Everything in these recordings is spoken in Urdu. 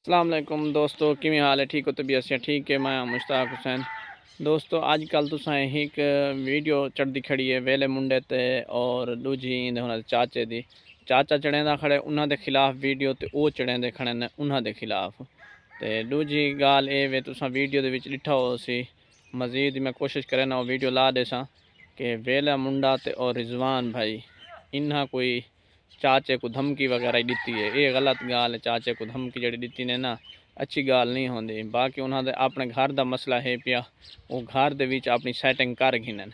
السلام علیکم دوستو کی حال ہے؟ ٹھیک ہو؟ طبیعت سے ٹھیک ہے؟ میں مشتاق حسین دوستو اج کل تساں ایک ویڈیو چڑھتی کھڑی ہے ویلے منڈے تے اور دوجی انہاں دے چاچے دی چاچا چڑھیں دا کھڑے انہاں دے خلاف ویڈیو تے او چڑھیں دے کھڑے نے انہاں دے خلاف تے دوجی گال اے وے تساں ویڈیو دے وچ ڈٹھا ہو سی مزید میں کوشش کرے نا ویڈیو لا دے ساں کہ ویلا منڈا تے اور رضوان بھائی انہاں کوئی چاچے کو دھمکی وغیرہ دیتی ہے، یہ غلط گال ہے۔ چاچے کو دھمکی جڑی دیتی نے نا اچھی گال نہیں ہوندی۔ باقی انہاں دے اپنے گھر دا مسئلہ ہے پیا، وہ گھر دے وچ اپنی سیٹنگ کر گھنن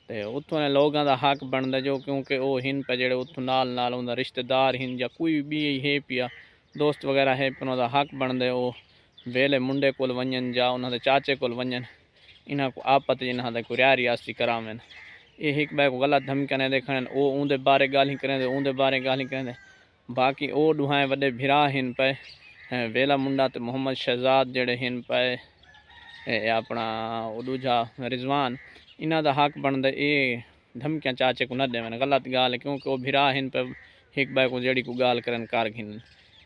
تے اتھوں نے لوگاں دا حق بندا جو کیونکہ او ہن پہ جڑے اتھوں نال اوندا رشتہ دار ہن یا کوئی بھی ہے پیا دوست وغیرہ ہے انہاں دا حق بندا او ویلے منڈے کول ونجن جا انہاں دے چاچے کول ونجن انہاں کو آپت انہاں دے کوئی ریاستی کراویں۔ یہ ایک بے کو غلط دھمکیاں نے دیکھن او اون دے بارے گال ہی کریں دے اون دے بارے گال ہی کریں دے باقی او دوہائیں وڈے بھرا ہن پے ویلا منڈا تے محمد شہزاد جڑے ہن پے اپنا دوجا رضوان انہاں دا حق بندا اے دھمکیاں چاچے کو نہ دیون غلط گال ہے کیونکہ وہ بھرا ہن پے ایک بے کو جڑی کو گال کرن کار گھن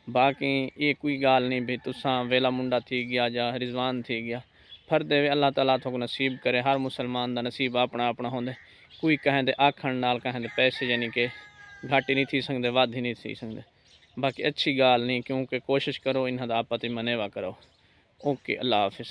باقی یہ کوئی گال نہیں بھی تساں ویلا منڈا تھی گیا جا رضوان تھی گیا فرد اللہ تعالیٰ تو نصیب کرے ہر مسلمان دا نصیب اپنا اپنا ہوندے کوئی کہیں دے آکھن نال کہیں دے پیسے یعنی کہ گھٹ ہی نہیں تھی سکتے ود ہی نہیں تھی سکتے باقی اچھی گال نہیں کیونکہ کوشش کرو انہاں دا آپت منیوا کرو۔ اوکے اللہ حافظ۔